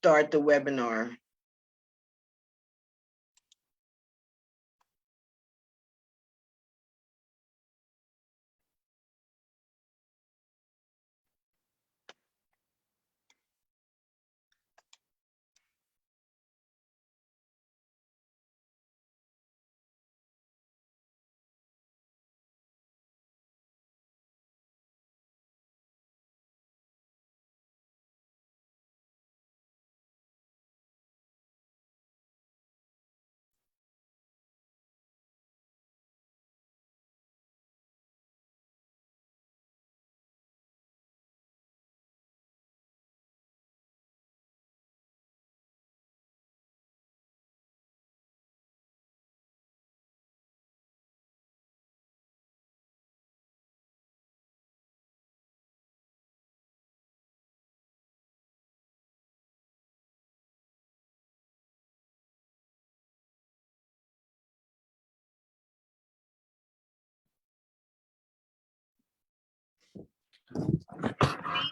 start the webinar.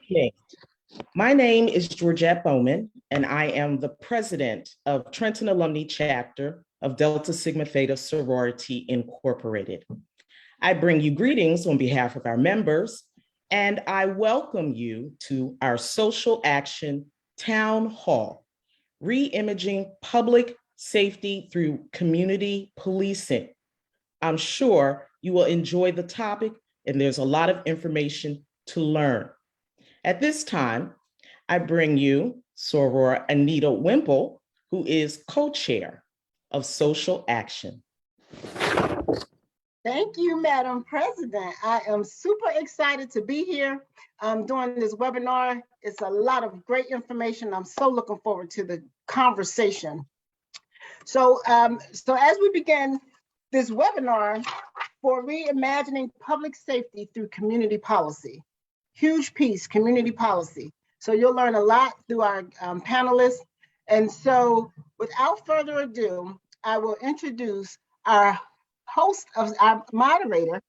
evening. My name is Georgette Bowman, and I am the president of Trenton Alumni Chapter of Delta Sigma Theta Sorority Incorporated. I bring you greetings on behalf of our members, and I welcome you to our Social Action Town Hall, Reimaging Public Safety Through Community Policing. I'm sure you will enjoy the topic, and there's a lot of information to learn. At this time, I bring you Soror Anita Wimple, who is co-chair of Social Action. Thank you, Madam President. I am super excited to be here doing this webinar. It's a lot of great information. I'm so looking forward to the conversation. So as we begin this webinar for reimagining public safety through community policy, huge piece, community policy. So you'll learn a lot through our panelists. And so without further ado, I will introduce our host of our moderator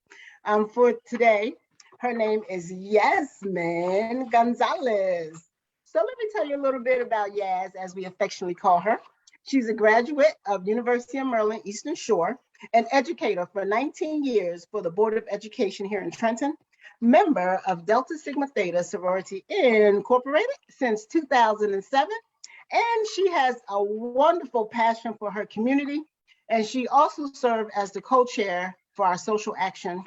for today. Her name is Yasmin Gonzalez. So let me tell you a little bit about Yas, as we affectionately call her. She's a graduate of University of Maryland, Eastern Shore, an educator for 19 years for the Board of Education here in Trenton, member of Delta Sigma Theta Sorority Incorporated since 2007. And she has a wonderful passion for her community. And she also served as the co-chair for our Social Action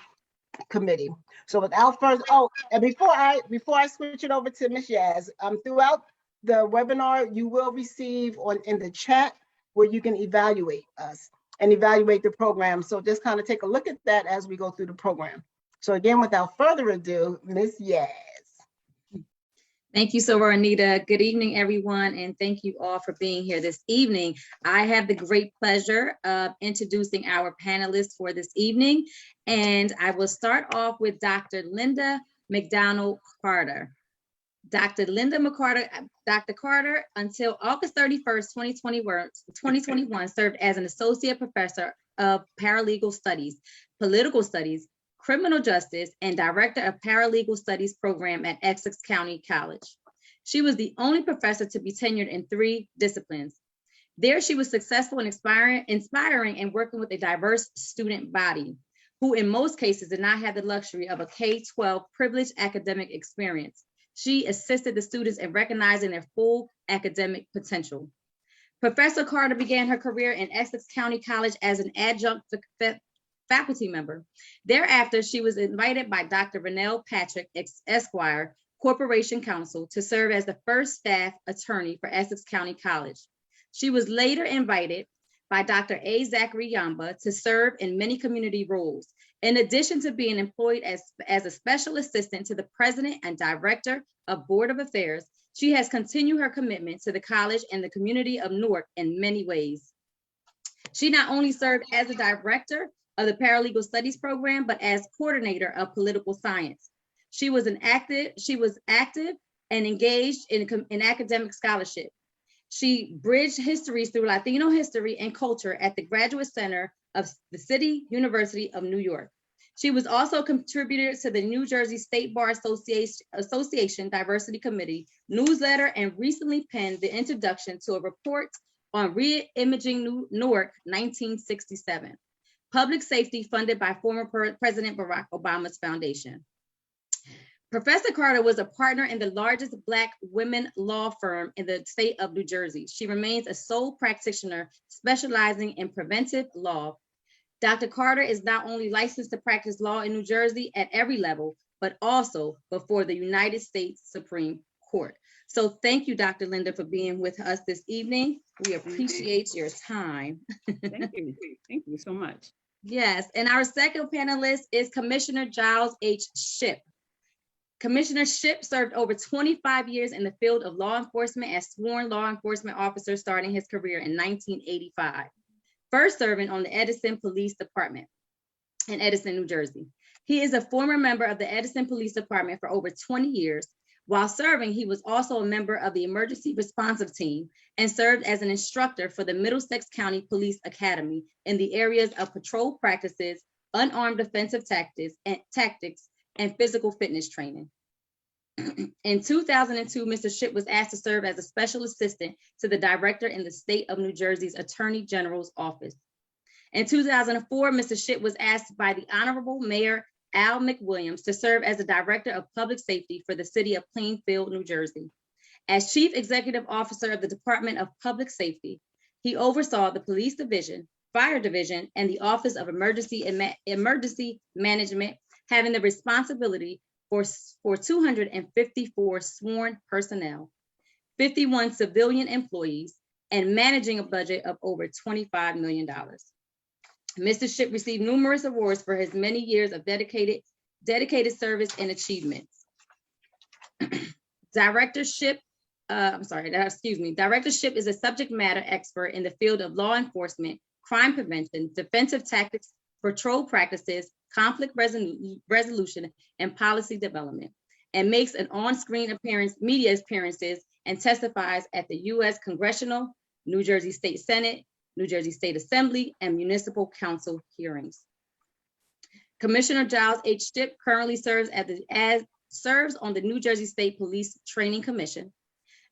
Committee. So without further, and before I switch it over to Ms. Yaz, throughout the webinar, you will receive in the chat where you can evaluate us and evaluate the program. So just kind of take a look at that as we go through the program. So again, without further ado, Ms. Yaz. Thank you, Soror Anita. Good evening, everyone, and thank you all for being here this evening. I have the great pleasure of introducing our panelists for this evening, and I will start off with Dr. Linda McDonald Carter. Dr. Carter, until August 31st, 2021, served as an associate professor of paralegal studies, political studies, criminal justice, and director of paralegal studies program at Essex County College. She was the only professor to be tenured in 3 disciplines. There, she was successful in inspiring and working with a diverse student body, who in most cases did not have the luxury of a K-12 privileged academic experience. She assisted the students in recognizing their full academic potential. Professor Carter began her career in Essex County College as an adjunct faculty member. Thereafter, she was invited by Dr. Rennell Patrick, Esquire, Corporation Counsel, to serve as the first staff attorney for Essex County College. She was later invited by Dr. A. Zachary Yamba to serve in many community roles. In addition to being employed as a special assistant to the president and director of Board of Affairs, she has continued her commitment to the college and the community of Newark in many ways. She not only served as a director of the Paralegal Studies program, but as coordinator of political science. She was active and engaged in academic scholarship. She bridged histories through Latino history and culture at the Graduate Center of the City University of New York. She was also a contributor to the New Jersey State Bar Association Diversity Committee newsletter and recently penned the introduction to a report on Reimagining Newark 1967, public safety funded by former President Barack Obama's foundation. Professor Carter was a partner in the largest Black women law firm in the state of New Jersey. She remains a sole practitioner specializing in preventive law. Dr. Carter is not only licensed to practice law in New Jersey at every level, but also before the United States Supreme Court. So thank you, Dr. Linda, for being with us this evening. We appreciate your time. Thank you. Thank you so much. Yes, and our second panelist is Commissioner Giles H. Shipp. Commissioner Shipp served over 25 years in the field of law enforcement as sworn law enforcement officer, starting his career in 1985, first serving on the Edison Police Department in Edison, New Jersey. He is a former member of the Edison Police Department for over 20 years. While serving, he was also a member of the Emergency Responsive Team and served as an instructor for the Middlesex County Police Academy in the areas of patrol practices, unarmed defensive tactics, and physical fitness training. In 2002, Mr. Shipp was asked to serve as a special assistant to the director in the state of New Jersey's Attorney General's office. In 2004, Mr. Shipp was asked by the Honorable Mayor Al McWilliams to serve as the Director of Public Safety for the city of Plainfield, New Jersey. As Chief Executive Officer of the Department of Public Safety, he oversaw the Police Division, Fire Division, and the Office of Emergency Management, having the responsibility for 254 sworn personnel, 51 civilian employees, and managing a budget of over $25 million. Mr. Shipp received numerous awards for his many years of dedicated service and achievements. Directorship is a subject matter expert in the field of law enforcement, crime prevention, defensive tactics, patrol practices, conflict resolution, and policy development, and makes an on-screen media appearances and testifies at the U.S. Congressional, New Jersey State Senate, New Jersey State Assembly, and Municipal Council hearings. Commissioner Giles H. Shipp currently serves on the New Jersey State Police Training Commission.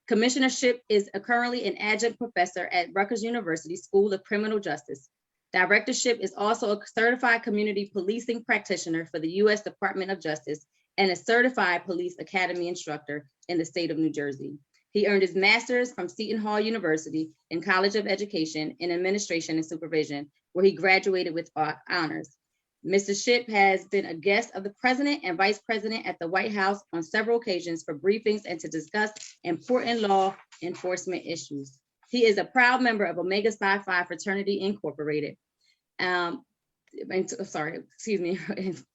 Commissioner Shipp is currently an adjunct professor at Rutgers University School of Criminal Justice. Director Shipp is also a certified community policing practitioner for the U.S. Department of Justice and a certified police academy instructor in the state of New Jersey. He earned his master's from Seton Hall University and College of Education in Administration and Supervision, where he graduated with honors. Mr. Shipp has been a guest of the President and Vice President at the White House on several occasions for briefings and to discuss important law enforcement issues. He is a proud member of Omega Psi Phi Fraternity Incorporated.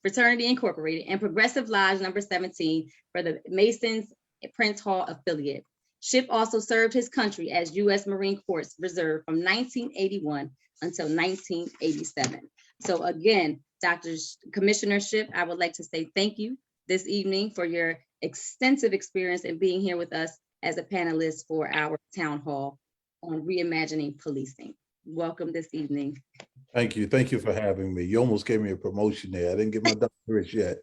Fraternity Incorporated and Progressive Lodge number 17 for the Masons Prince Hall affiliate. Shipp also served his country as U.S. Marine Corps Reserve from 1981 until 1987. So again, Commissioner Shipp, I would like to say thank you this evening for your extensive experience in being here with us as a panelist for our town hall on reimagining policing. Welcome this evening. Thank you. Thank you for having me. You almost gave me a promotion there. I didn't get my doctorate yet.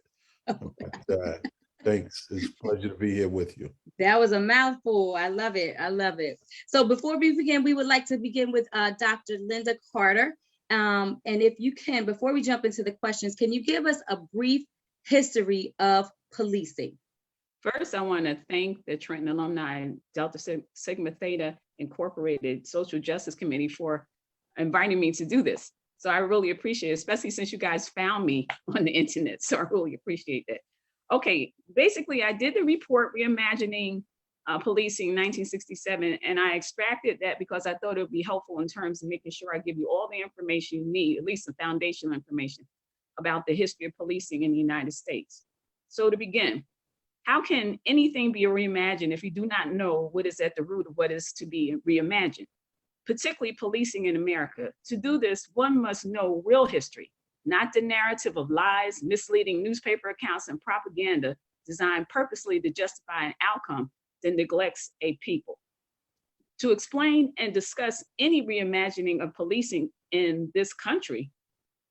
But, thanks. It's a pleasure to be here with you. That was a mouthful. I love it. I love it. So before we begin, we would like to begin with Dr. Linda Carter. And if you can, before we jump into the questions, can you give us a brief history of policing? First, I want to thank the Trenton Alumni and Delta Sigma Theta Incorporated Social Justice Committee for inviting me to do this. So I really appreciate it, especially since you guys found me on the internet. So I really appreciate that. Okay, basically I did the report Reimagining Policing 1967, and I extracted that because I thought it would be helpful in terms of making sure I give you all the information you need, at least some foundational information about the history of policing in the United States. So to begin, how can anything be reimagined if you do not know what is at the root of what is to be reimagined, particularly policing in America? To do this, one must know real history, not the narrative of lies, misleading newspaper accounts, and propaganda designed purposely to justify an outcome that neglects a people. To explain and discuss any reimagining of policing in this country,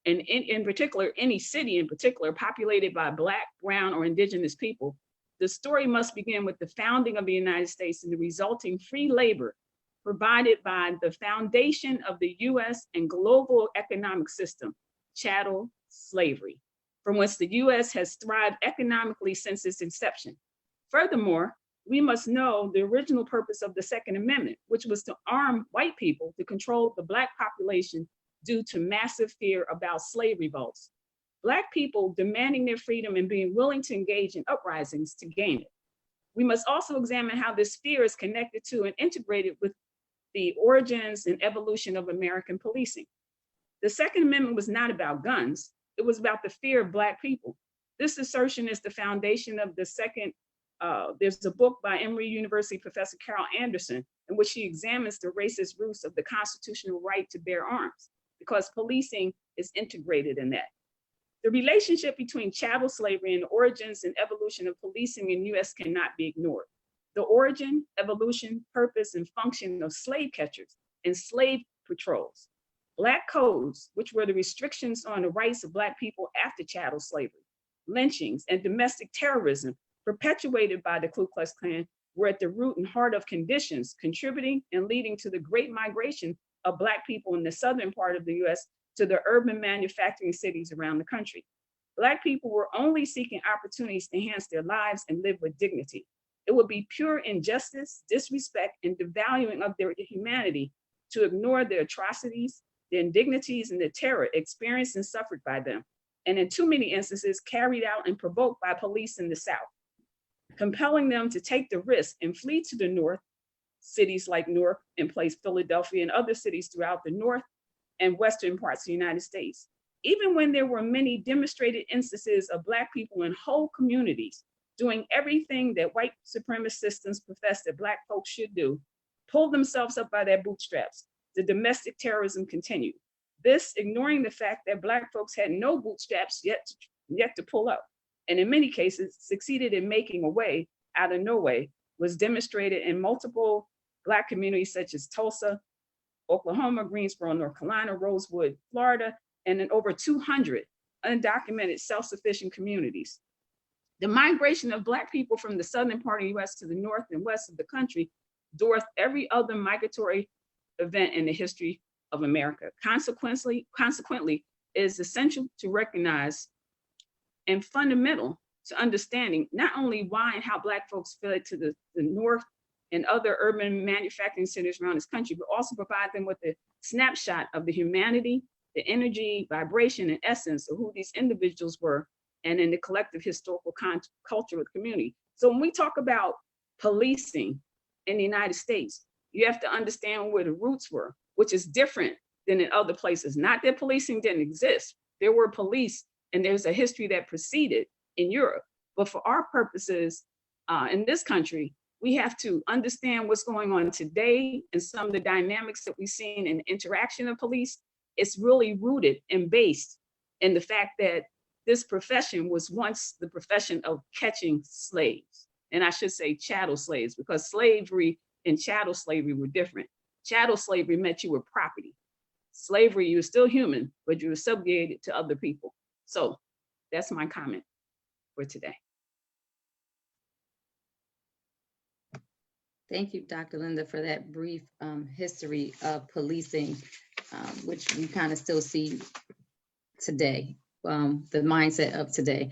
and in particular, any city in particular populated by Black, brown, or indigenous people, the story must begin with the founding of the United States and the resulting free labor provided by the foundation of the US and global economic system, chattel slavery, from which the US has thrived economically since its inception. Furthermore, we must know the original purpose of the Second Amendment, which was to arm white people to control the Black population due to massive fear about slave revolts. Black people demanding their freedom and being willing to engage in uprisings to gain it. We must also examine how this fear is connected to and integrated with the origins and evolution of American policing. The Second Amendment was not about guns, it was about the fear of Black people. This assertion is the foundation of the second. There's a book by Emory University professor Carol Anderson in which she examines the racist roots of the constitutional right to bear arms, because policing is integrated in that. The relationship between chattel slavery and the origins and evolution of policing in the US cannot be ignored. The origin, evolution, purpose, and function of slave catchers and slave patrols, Black codes, which were the restrictions on the rights of Black people after chattel slavery, lynchings, and domestic terrorism perpetuated by the Ku Klux Klan were at the root and heart of conditions contributing and leading to the great migration of Black people in the southern part of the US to the urban manufacturing cities around the country. Black people were only seeking opportunities to enhance their lives and live with dignity. It would be pure injustice, disrespect, and devaluing of their humanity to ignore the atrocities, the indignities, and the terror experienced and suffered by them, and in too many instances carried out and provoked by police in the South, compelling them to take the risk and flee to the North, cities like Newark and place Philadelphia and other cities throughout the North and Western parts of the United States. Even when there were many demonstrated instances of Black people in whole communities doing everything that white supremacist systems profess that Black folks should do, pull themselves up by their bootstraps, the domestic terrorism continued. This ignoring the fact that Black folks had no bootstraps yet to pull up, and in many cases succeeded in making a way out of no way, was demonstrated in multiple Black communities such as Tulsa, Oklahoma, Greensboro, North Carolina, Rosewood, Florida, and in over 200 undocumented self-sufficient communities. The migration of Black people from the southern part of the US to the north and west of the country dwarfed every other migratory event in the history of America. Consequently, it is essential to recognize and fundamental to understanding not only why and how Black folks fled to the north and other urban manufacturing centers around this country, but also provide them with a snapshot of the humanity, the energy, vibration, and essence of who these individuals were, and in the collective historical culture of the community. So when we talk about policing in the United States, you have to understand where the roots were, which is different than in other places. Not that policing didn't exist. There were police, and there's a history that preceded in Europe. But for our purposes in this country, we have to understand what's going on today and some of the dynamics that we've seen in the interaction of police. It's really rooted and based in the fact that this profession was once the profession of catching slaves. And I should say chattel slaves, because slavery and chattel slavery were different. Chattel slavery meant you were property. Slavery, you were still human, but you were subjugated to other people. So that's my comment for today. Thank you, Dr. Linda, for that brief history of policing, which we kind of still see today, the mindset of today.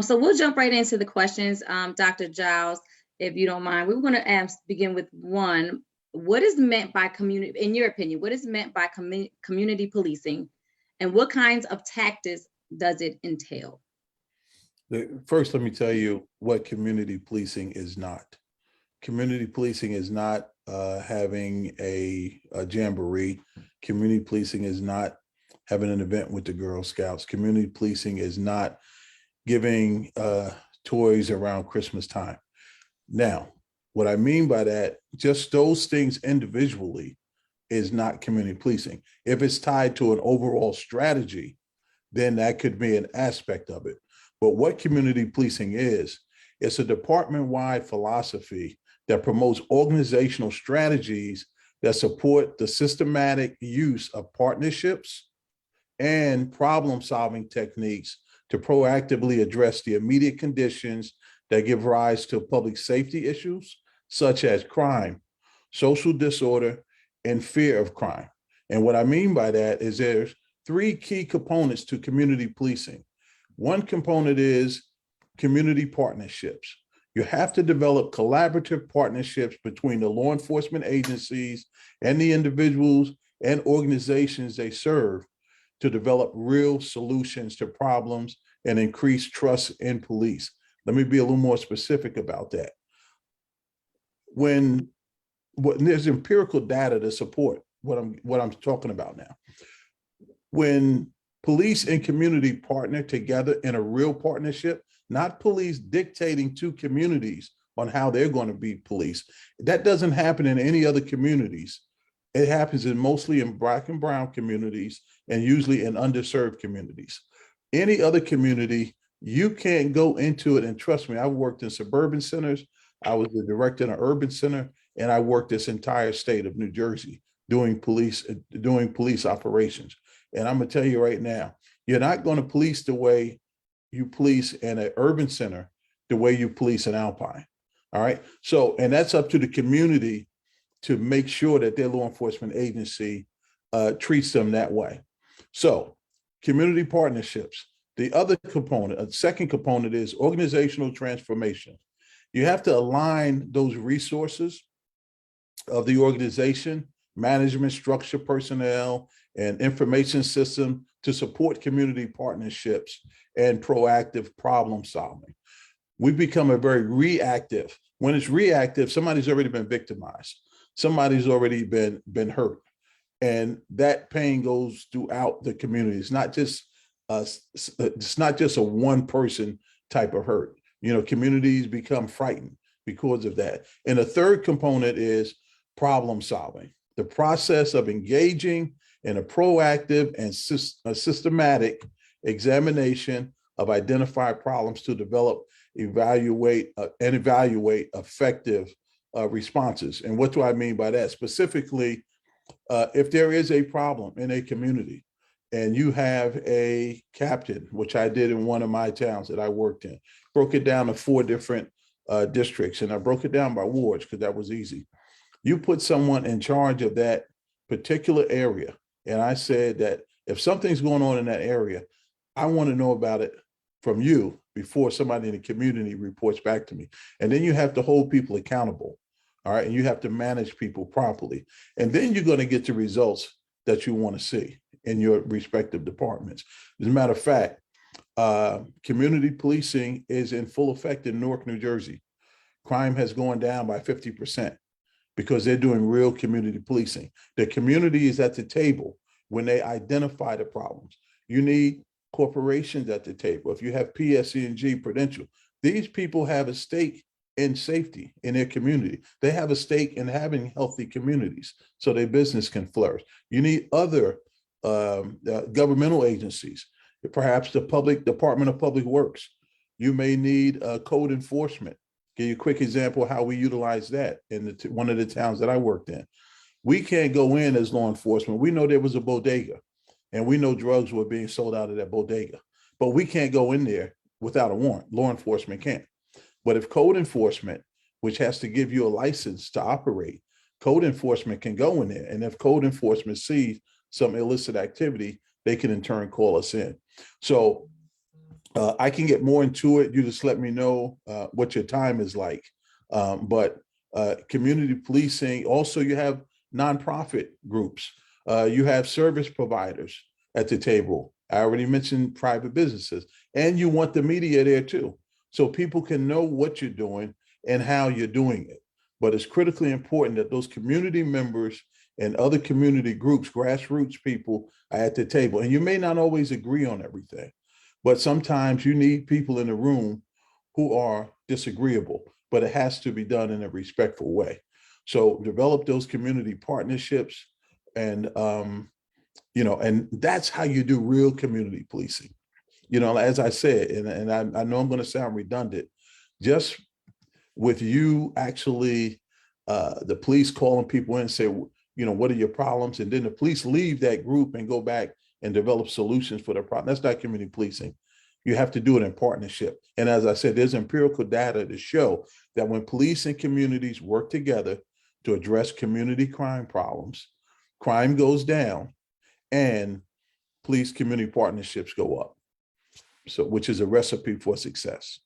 So we'll jump right into the questions. Dr. Giles, if you don't mind, we're going to begin with one. What is meant by community, in your opinion, what is meant by community policing, and what kinds of tactics does it entail? First, let me tell you what community policing is not. Community policing is not having a jamboree. Community policing is not having an event with the Girl Scouts. Community policing is not giving toys around Christmas time. Now, what I mean by that, just those things individually is not community policing. If it's tied to an overall strategy, then that could be an aspect of it. But what community policing is, it's a department-wide philosophy that promotes organizational strategies that support the systematic use of partnerships, and problem-solving techniques to proactively address the immediate conditions that give rise to public safety issues, such as crime, social disorder, and fear of crime. And what I mean by that is there's three key components to community policing. One component is community partnerships. You have to develop collaborative partnerships between the law enforcement agencies and the individuals and organizations they serve to develop real solutions to problems and increase trust in police. Let me be a little more specific about that. When there's empirical data to support what I'm talking about now. When police and community partner together in a real partnership, not police dictating to communities on how they're going to be police. That doesn't happen in any other communities. It happens mostly in Black and brown communities and usually in underserved communities. Any other community, you can't go into it, and trust me, I've worked in suburban centers. I was the director in an urban center, and I worked this entire state of New Jersey doing police operations. And I'm gonna tell you right now, you're not going to police the way you police in an urban center the way you police in Alpine. All right. So, and that's up to the community to make sure that their law enforcement agency treats them that way. So, community partnerships. The other component, a second component, is organizational transformation. You have to align those resources of the organization, management structure, personnel, and information system to support community partnerships and proactive problem solving. We become a very reactive. When it's reactive, somebody's already been victimized. Somebody's already been hurt. And that pain goes throughout the community. It's not just a one person type of hurt. You know, communities become frightened because of that. And the third component is problem solving. The process of engaging in a proactive and systematic examination of identified problems to develop, evaluate effective responses. And what do I mean by that? Specifically, if there is a problem in a community and you have a captain, which I did in one of my towns that I worked in, broke it down to 4 different districts, and I broke it down by wards because that was easy. You put someone in charge of that particular area. And I said that if something's going on in that area, I want to know about it from you before somebody in the community reports back to me. And then you have to hold people accountable. All right. And you have to manage people properly. And then you're going to get the results that you want to see in your respective departments. As a matter of fact, community policing is in full effect in Newark, New Jersey. Crime has gone down by 50%. Because they're doing real community policing. The community is at the table when they identify the problems. You need corporations at the table. If you have PSE&G, Prudential, these people have a stake in safety in their community. They have a stake in having healthy communities so their business can flourish. You need other governmental agencies, perhaps the Department of Public Works. You may need code enforcement. Give you a quick example of how we utilize that in one of the towns that I worked in. We can't go in as law enforcement. We know there was a bodega and we know drugs were being sold out of that bodega, but we can't go in there without a warrant. Law enforcement can't. But if code enforcement, which has to give you a license to operate, code enforcement can go in there. And if code enforcement sees some illicit activity, they can in turn call us in. So I can get more into it. You just let me know what your time is like. But community policing, also you have nonprofit groups. You have service providers at the table. I already mentioned private businesses. And you want the media there too. So people can know what you're doing and how you're doing it. But it's critically important that those community members and other community groups, grassroots people, are at the table. And you may not always agree on everything. But sometimes you need people in the room who are disagreeable, but it has to be done in a respectful way. So develop those community partnerships and, and that's how you do real community policing. You know, as I said, and I know I'm going to sound redundant, just with you actually, the police calling people in and say, what are your problems? And then the police leave that group and go back and develop solutions for the problem. That's not community policing. You have to do it in partnership. And as I said, there's empirical data to show that when police and communities work together to address community crime problems, crime goes down and police community partnerships go up. So, which is a recipe for success.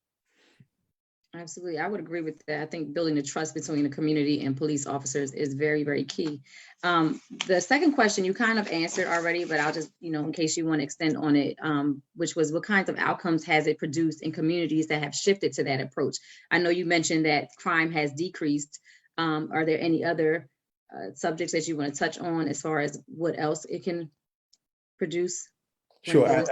Absolutely. I would agree with that. I think building the trust between the community and police officers is very, very key. The second question you kind of answered already, but I'll just, in case you want to extend on it, which was what kinds of outcomes has it produced in communities that have shifted to that approach? I know you mentioned that crime has decreased. Are there any other subjects that you want to touch on as far as what else it can produce? Sure.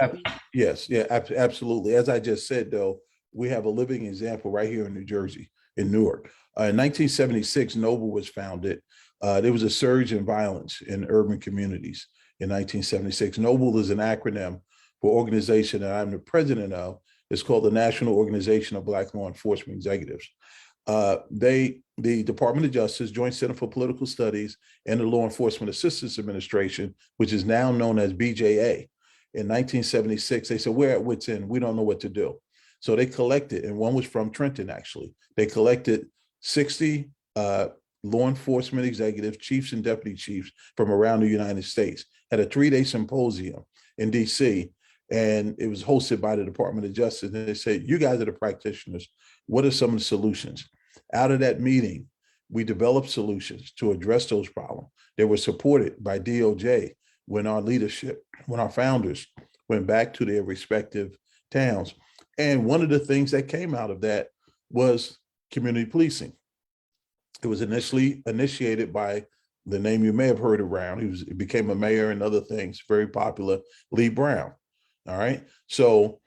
Yes. Yeah, absolutely. As I just said, though, we have a living example right here in New Jersey, in Newark. In 1976, Noble was founded. There was a surge in violence in urban communities in 1976. Noble is an acronym for an organization that I'm the president of. It's called the National Organization of Black Law Enforcement Executives. The Department of Justice, Joint Center for Political Studies, and the Law Enforcement Assistance Administration, which is now known as BJA, in 1976, they said, we're at wit's end. We don't know what to do. So they collected, and one was from Trenton, actually. They collected 60 law enforcement executives, chiefs and deputy chiefs from around the United States, at a 3-day symposium in DC. And it was hosted by the Department of Justice. And they said, you guys are the practitioners. What are some of the solutions? Out of that meeting, we developed solutions to address those problems. They were supported by DOJ when our leadership, when our founders went back to their respective towns. And one of the things that came out of that was community policing. It was initially initiated by the name you may have heard around. He became a mayor and other things, very popular, Lee Brown. All right. So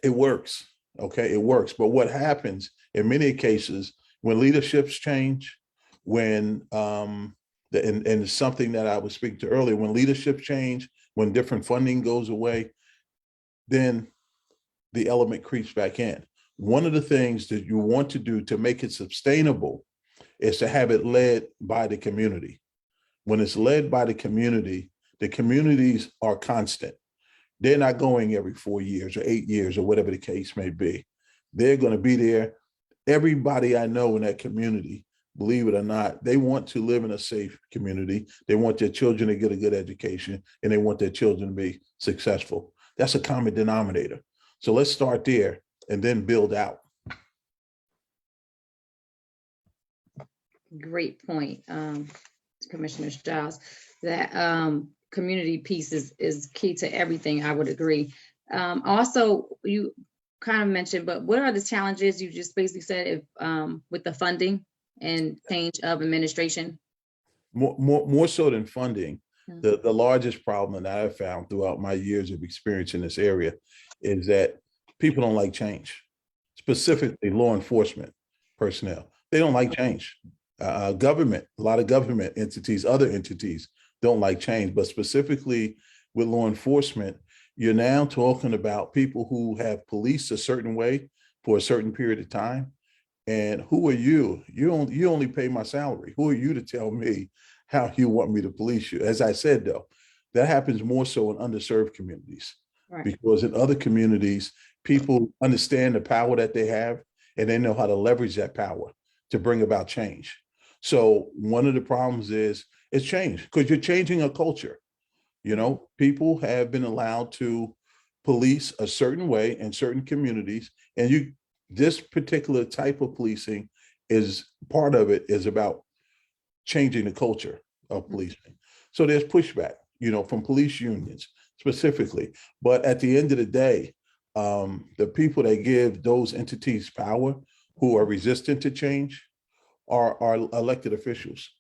it works. Okay. It works. But what happens in many cases when leaderships change, when, and it's something that I was speaking to earlier, when leadership change, when different funding goes away, then the element creeps back in. One of the things that you want to do to make it sustainable is to have it led by the community. When it's led by the communities are constant. They're not going every 4 years or 8 years or whatever the case may be. They're going to be there. Everybody I know in that community, believe it or not, they want to live in a safe community. They want their children to get a good education, and they want their children to be successful. That's a common denominator. So let's start there and then build out. Great point, Commissioner Giles. That community piece is key to everything. I would agree. Also, you kind of mentioned, but what are the challenges? You just basically said if with the funding and change of administration. More so than funding, the largest problem that I've found throughout my years of experience in this area is that people don't like change, specifically law enforcement personnel. They don't like change. Government, a lot of government entities, other entities don't like change, but specifically with law enforcement, you're now talking about people who have policed a certain way for a certain period of time. And who are you? You only pay my salary. Who are you to tell me how you want me to police you? As I said, though, that happens more so in underserved communities, right? Because in other communities, people understand the power that they have and they know how to leverage that power to bring about change. So one of the problems is it's change because you're changing a culture. You know, people have been allowed to police a certain way in certain communities, and this particular type of policing is part of it is about changing the culture of policing. So there's pushback, from police unions specifically. But at the end of the day, the people that give those entities power who are resistant to change are elected officials,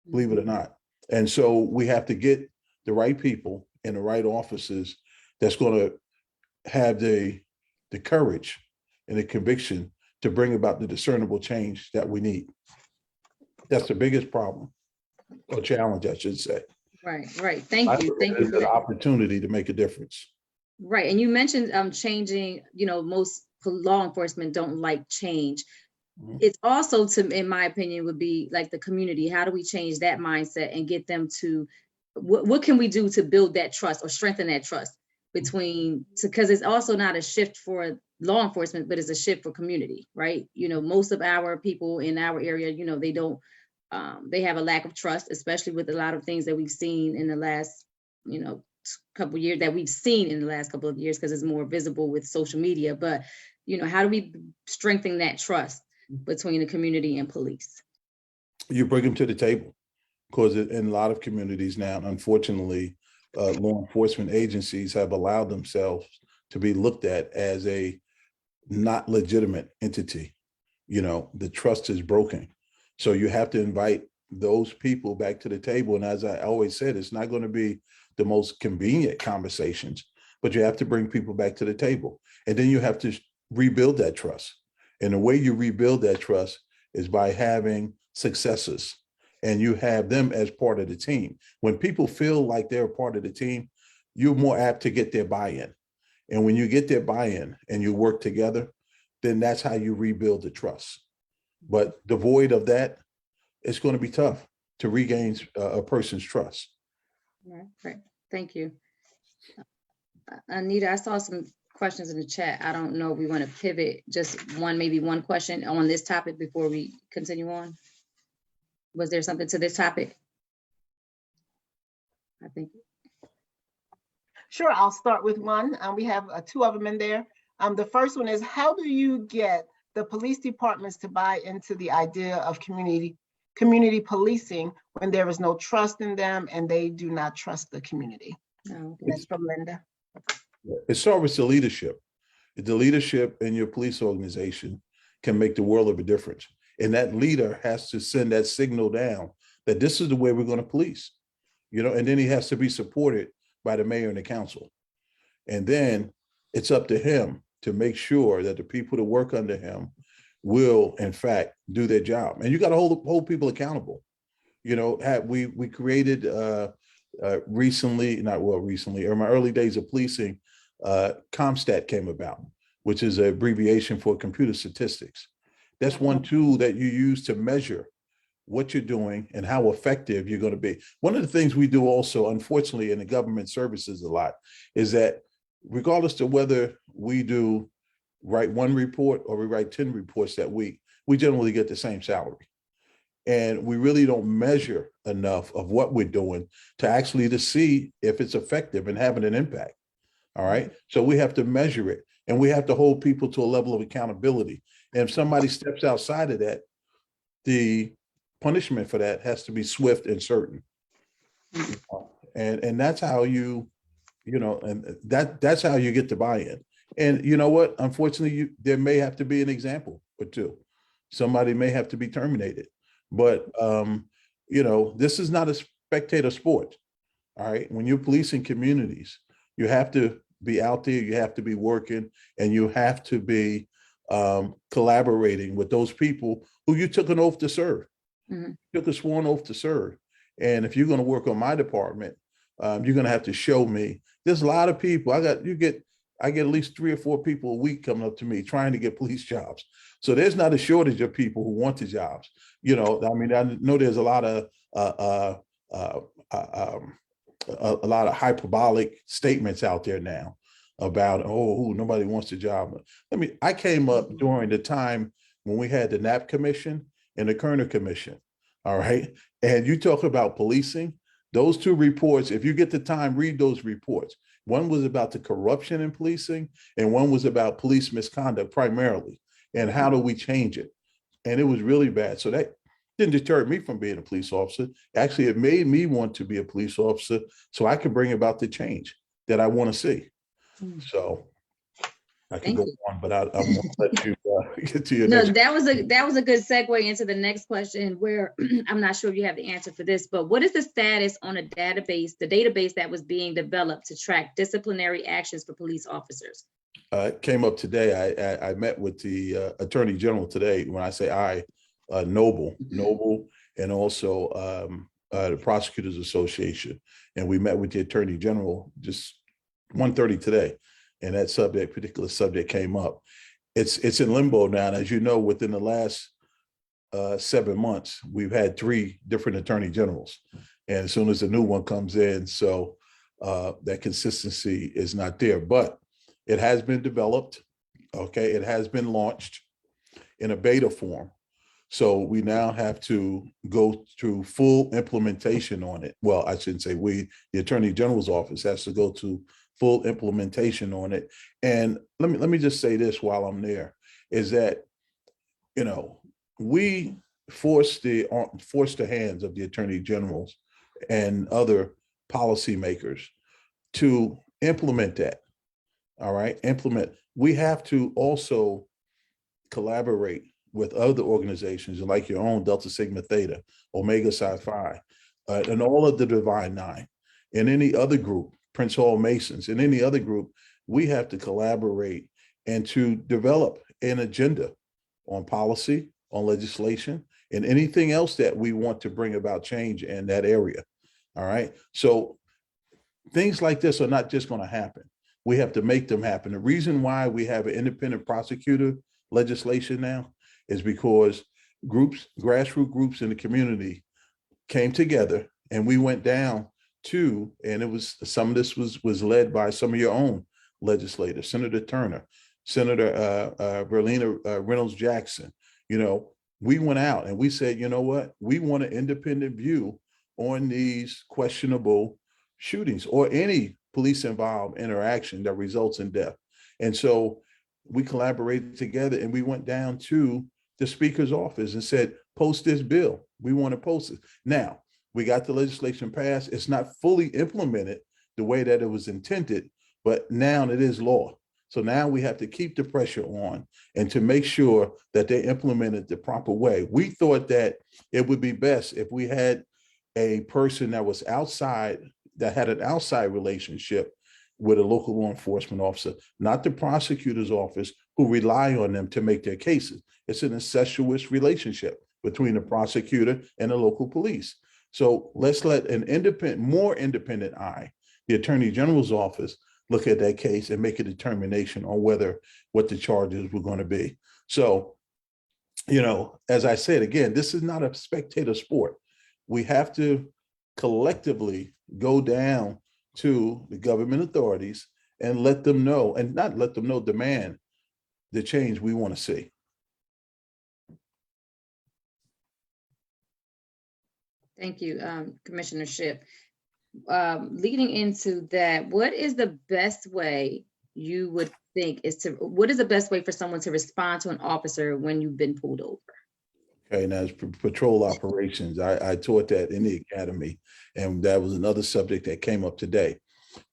believe it or not. And so we have to get the right people in the right offices that's going to have the courage and the conviction to bring about the discernible change that we need. That's the biggest problem or challenge, I should say. Right. Thank you. Thank you for the opportunity to make a difference. Right. And you mentioned changing, most law enforcement don't like change. It's also, in my opinion, would be like the community. How do we change that mindset and get them to what can we do to build that trust or strengthen that trust between, because it's also not a shift for law enforcement, but it's a shift for community, right? Most of our people in our area, they don't, they have a lack of trust, especially with a lot of things that we've seen in the last, couple of years, because it's more visible with social media. But, how do we strengthen that trust between the community and police? You bring them to the table, because in a lot of communities now, unfortunately, law enforcement agencies have allowed themselves to be looked at as a not legitimate entity. The trust is broken. So you have to invite those people back to the table. And as I always said, it's not going to be the most convenient conversations, but you have to bring people back to the table. And then you have to rebuild that trust. And the way you rebuild that trust is by having successors, and you have them as part of the team. When people feel like they're a part of the team, you're more apt to get their buy-in. And when you get their buy-in and you work together, then that's how you rebuild the trust. But devoid of that, it's going to be tough to regain a person's trust. Right. Thank you. Anita, I saw some questions in the chat. I don't know if we want to pivot just maybe one question on this topic before we continue on. Was there something to this topic? I think. Sure, I'll start with one. We have two of them in there. The first one is, how do you get the police departments to buy into the idea of community policing when there is no trust in them and they do not trust the community? Oh, okay. That's from Linda. It starts with the leadership. The leadership in your police organization can make the world of a difference. And that leader has to send that signal down that this is the way we're going to police, and then he has to be supported by the mayor and the council. And then it's up to him to make sure that the people that work under him will, in fact, do their job. And you got to hold people accountable. We created recently, in my early days of policing, CompStat came about, which is an abbreviation for computer statistics. That's one tool that you use to measure what you're doing and how effective you're going to be. One of the things we do also, unfortunately, in the government services a lot, is that regardless of whether we write one report or we write 10 reports that week, we generally get the same salary. And we really don't measure enough of what we're doing to actually to see if it's effective and having an impact. All right. So we have to measure it, and we have to hold people to a level of accountability. And if somebody steps outside of that, the punishment for that has to be swift and certain. And that's how that's how you get the buy-in. And you know what? Unfortunately, there may have to be an example or two. Somebody may have to be terminated. But this is not a spectator sport. All right. When you're policing communities, you have to be out there, you have to be working, and you have to be collaborating with those people who you took an oath to serve. Mm-hmm. You took a sworn oath to serve. And if you're going to work on my department, you're going to have to show me. There's a lot of people. I get at least 3 or 4 people a week coming up to me trying to get police jobs. So there's not a shortage of people who want the jobs. I know there's a lot of hyperbolic statements out there now about, nobody wants the job. I came up during the time when we had the Knapp Commission and the Kerner Commission. All right. And you talk about policing, those 2 reports, if you get the time, read those reports. One was about the corruption in policing, and one was about police misconduct primarily, and how do we change it? And it was really bad. So that didn't deter me from being a police officer. Actually, it made me want to be a police officer so I could bring about the change that I want to see. So I can go on, but I won't let you get to your next. That was a good segue into the next question, where I'm not sure if you have the answer for this, but what is the status on the database that was being developed to track disciplinary actions for police officers? It came up today. I met with the Attorney General today. When I say Noble, and also the Prosecutors Association, and we met with the Attorney General just 1:30 today, and that particular subject came up. It's in limbo now. And as you know, within the last 7 months, we've had 3 different attorney generals, And as soon as the new one comes in, so that consistency is not there, but it has been developed. Okay, it has been launched in a beta form. So we now have to go through full implementation on it. Well, I shouldn't say we, the Attorney General's office has to go to full implementation on it. And let me just say this while I'm there, is that, you know, we force the hands of the Attorney Generals and other policymakers to implement that. All right, implement. We have to also collaborate with other organizations like your own Delta Sigma Theta, Omega Psi Phi, and all of the Divine Nine, and any other group, Prince Hall Masons, and any other group. We have to collaborate and to develop an agenda on policy, on legislation, and anything else that we want to bring about change in that area. All right. So things like this are not just going to happen. We have to make them happen. The reason why we have an independent prosecutor legislation now is because groups, grassroots groups in the community came together, and we went down to, and it was, some of this was led by some of your own legislators, Senator Turner, Senator Verlina Reynolds Jackson. You know, we went out and we said, you know what, we want an independent view on these questionable shootings or any police involved interaction that results in death. And so we collaborated together, and we went down to the speaker's office and said, post this bill. We want to post it. Now, we got the legislation passed. It's not fully implemented the way that it was intended, but now it is law. So now we have to keep the pressure on and to make sure that they implement it the proper way. We thought that it would be best if we had a person that was outside, that had an outside relationship with a local law enforcement officer, not the prosecutor's office, who rely on them to make their cases. It's an incestuous relationship between the prosecutor and the local police. So let's let an independent, more independent eye, the Attorney General's office, look at that case and make a determination on what the charges were going to be. So, you know, as I said, again, this is not a spectator sport. We have to collectively go down to the government authorities and let them know, and not let them know, demand the change we want to see. Thank you, Commissioner Shipp. Leading into that, what is the best way you would think what is the best way for someone to respond to an officer when you've been pulled over? Okay, now it's patrol operations. I taught that in the academy, and that was another subject that came up today.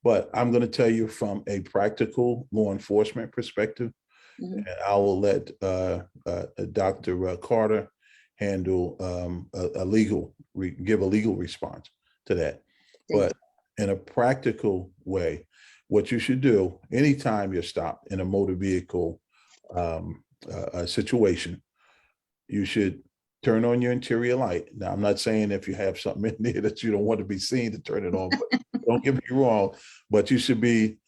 But I'm going to tell you from a practical law enforcement perspective, and I will let Dr. Carter handle give a legal response to that. But in a practical way, what you should do anytime you're stopped in a motor vehicle situation, you should turn on your interior light. Now, I'm not saying if you have something in there that you don't want to be seen to turn it on, but don't get me wrong, but you should be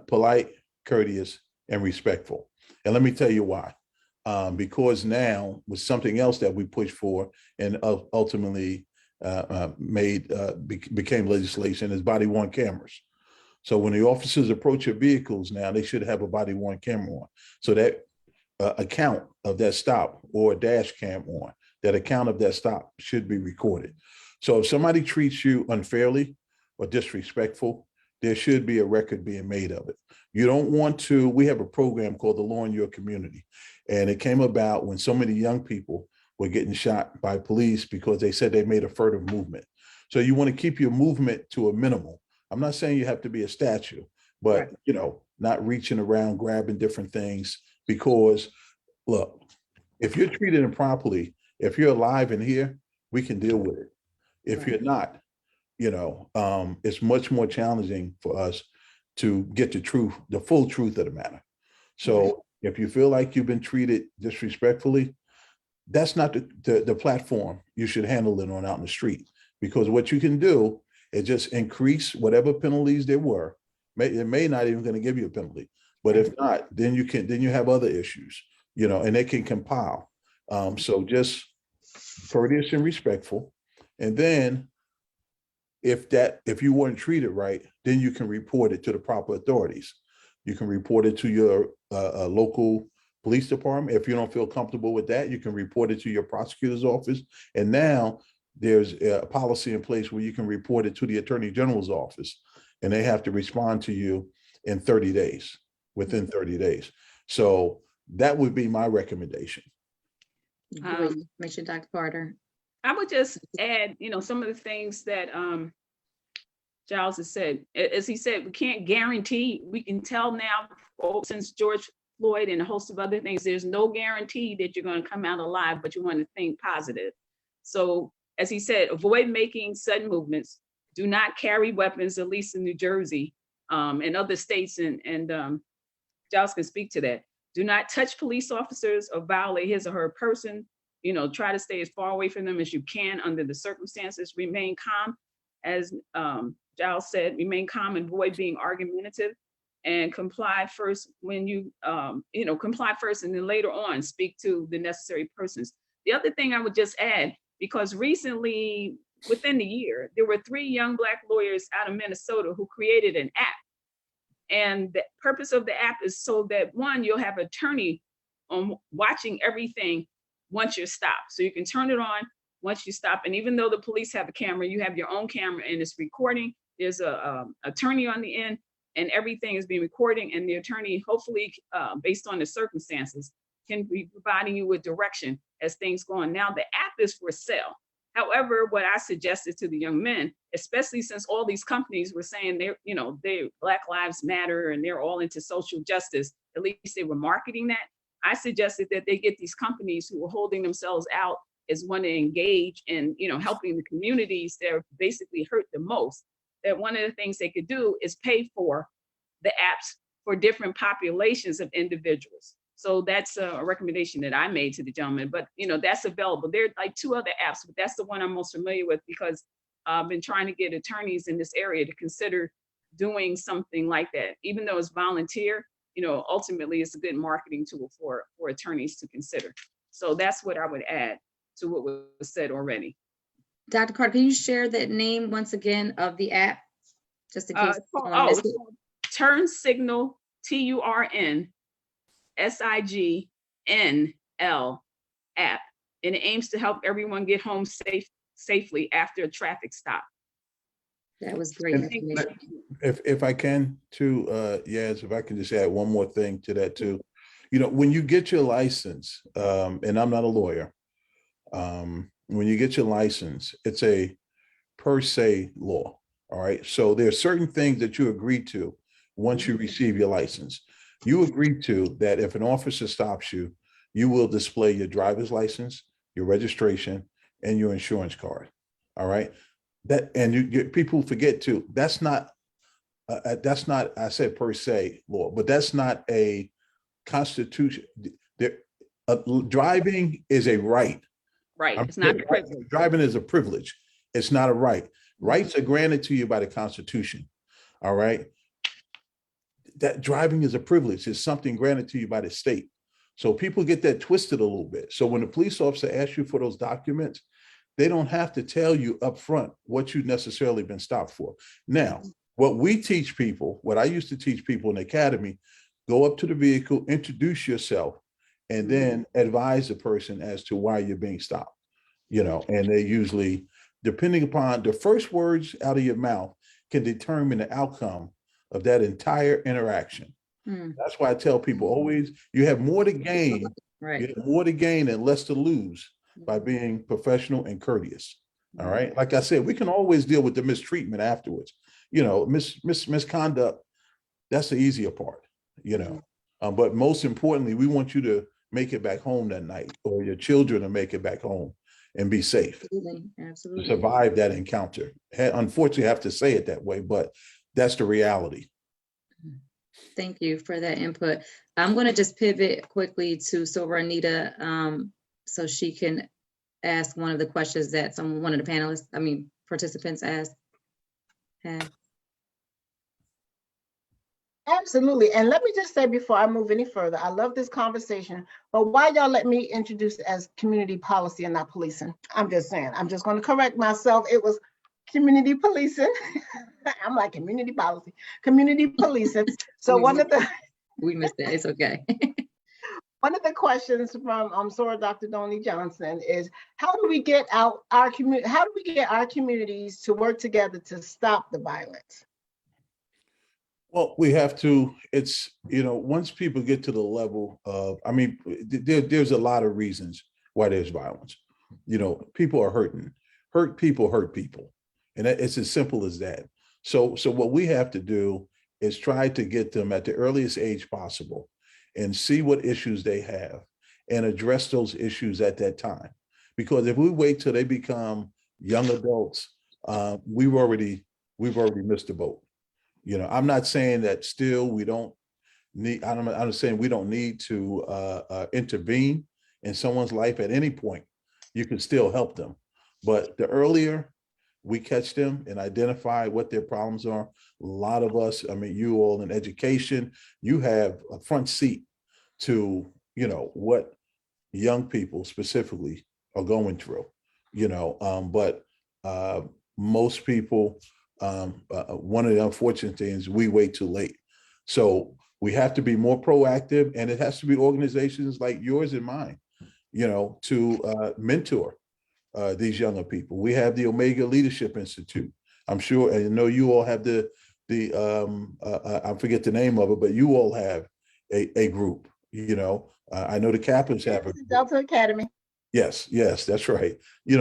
polite, courteous, and respectful. And let me tell you why. Because now with something else that we pushed for and ultimately became legislation is body-worn cameras. So when the officers approach your vehicles now, they should have a body-worn camera on. So that account of that stop, or a dash cam on, that account of that stop should be recorded. So if somebody treats you unfairly or disrespectful, there should be a record being made of it. You don't want to, we have a program called the Law in Your Community. And it came about when so many young people were getting shot by police because they said they made a furtive movement. So you want to keep your movement to a minimal. I'm not saying you have to be a statue, but right, you know, not reaching around, grabbing different things, because look, if you're treated improperly, if you're alive in here, we can deal with it. If right, you're not, you know, it's much more challenging for us to get the truth, the full truth of the matter. So right, if you feel like you've been treated disrespectfully, that's not the platform you should handle it on out in the street, because what you can do is just increase whatever penalties there were. It may not even going to give you a penalty, but if not, then you have other issues, you know, and they can compile. So just courteous and respectful. And then if you weren't treated right, then you can report it to the proper authorities. You can report it to your local police department. If you don't feel comfortable with that, you can report it to your prosecutor's office. And now there's a policy in place where you can report it to the attorney general's office, and they have to respond to you in 30 days, within 30 days. So that would be my recommendation. Mention Dr. Carter. I would just add, some of the things that Giles has said. As he said, we can't guarantee. We can tell now, since George Floyd and a host of other things, there's no guarantee that you're going to come out alive, but you want to think positive. So, as he said, avoid making sudden movements. Do not carry weapons, at least in New Jersey and other states, and Giles can speak to that. Do not touch police officers or violate his or her person. Try to stay as far away from them as you can under the circumstances. Remain calm, as Giles said, remain calm and avoid being argumentative, and comply first when you, comply first, and then later on speak to the necessary persons. The other thing I would just add, because recently, within the year, there were 3 young Black lawyers out of Minnesota who created an app. And the purpose of the app is so that, one, you'll have an attorney watching everything once you're stopped. So you can turn it on once you stop. And even though the police have a camera, you have your own camera and it's recording. There's a attorney on the end, and everything is being recorded. And the attorney, hopefully, based on the circumstances, can be providing you with direction as things go on. Now, the app is for sale. However, what I suggested to the young men, especially since all these companies were saying they Black Lives Matter and they're all into social justice, at least they were marketing that. I suggested that they get these companies who were holding themselves out as one to engage in, helping the communities that are basically hurt the most. That one of the things they could do is pay for the apps for different populations of individuals. So that's a recommendation that I made to the gentleman, but that's available. There are like 2 other apps, but that's the one I'm most familiar with because I've been trying to get attorneys in this area to consider doing something like that. Even though it's volunteer, ultimately it's a good marketing tool for attorneys to consider. So that's what I would add to what was said already. Dr. Carter, can you share that name once again of the app? Just in case. Turn Signal, TURN SIGNL app, and it aims to help everyone get home safely after a traffic stop. That was great. If I can too, Yaz, if I can just add one more thing to that too. When you get your license, and I'm not a lawyer, when you get your license, it's a per se law. All right. So there are certain things that you agree to once you receive your license. You agree to that if an officer stops you, you will display your driver's license, your registration, and your insurance card. All right. People forget too. That's not. I said per se law, but that's not a constitution. Driving is a right. Right. It's not a privilege. Driving is a privilege. It's not a right. Rights are granted to you by the Constitution. All right. That driving is a privilege. It's something granted to you by the state. So people get that twisted a little bit. So when the police officer asks you for those documents, they don't have to tell you up front what you've necessarily been stopped for. Now, what I used to teach people in the academy, go up to the vehicle, introduce yourself, and then advise the person as to why you're being stopped. And they usually, depending upon the first words out of your mouth, can determine the outcome of that entire interaction. That's why I tell people always, you have more to gain, right? You have more to gain and less to lose by being professional and courteous. All right. Like I said, we can always deal with the mistreatment afterwards. Misconduct, that's the easier part, but most importantly, we want you to make it back home that night, or your children to make it back home and be safe. Absolutely. Survive that encounter. Unfortunately, I have to say it that way, but that's the reality. Thank you for that input. I'm going to just pivot quickly to Silver Anita, so she can ask one of the questions that one of the participants asked. Absolutely. And let me just say before I move any further, I love this conversation, but why y'all let me introduce it as community policy and not policing? I'm just saying, I'm just going to correct myself. It was community policing. I'm like community policy, community policing. So we missed that. It's okay. one of the questions from Sora Dr. Donnie Johnson is, how do we get out our community? How do we get our communities to work together to stop the violence? Well, we have to, it's, once people get to the level of, there's a lot of reasons why there's violence. People are hurting. Hurt people hurt people. And it's as simple as that. So what we have to do is try to get them at the earliest age possible and see what issues they have and address those issues at that time. Because if we wait till they become young adults, we've already missed the boat. I'm not saying that still we don't need, I'm saying we don't need to intervene in someone's life at any point. You can still help them. But the earlier we catch them and identify what their problems are, a lot of us, you all in education, you have a front seat to, what young people specifically are going through, but most people, one of the unfortunate things, we wait too late. So we have to be more proactive, and it has to be organizations like yours and mine, to mentor these younger people. We have the Omega Leadership Institute. I'm sure, and I know you all have the I forget the name of it, but you all have a group, I know the Kappas have a group. Delta Academy. Yes, that's right.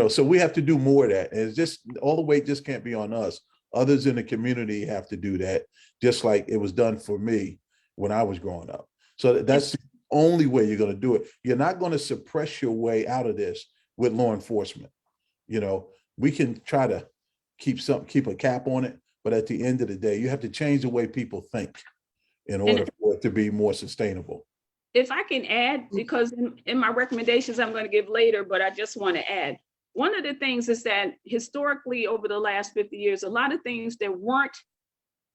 So we have to do more of that. And it's just, all the weight just can't be on us. Others in the community have to do that, just like it was done for me when I was growing up. So that's the only way you're going to do it. You're not going to suppress your way out of this with law enforcement. We can try to keep a cap on it, but at the end of the day, you have to change the way people think in order for it to be more sustainable. If I can add, because in my recommendations I'm going to give later, but I just want to add, one of the things is that historically over the last 50 years, a lot of things that weren't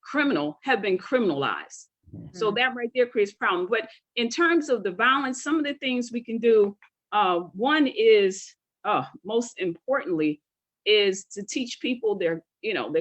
criminal have been criminalized. Mm-hmm. So that right there creates problems. But in terms of the violence, some of the things we can do, one is, most importantly, is to teach people their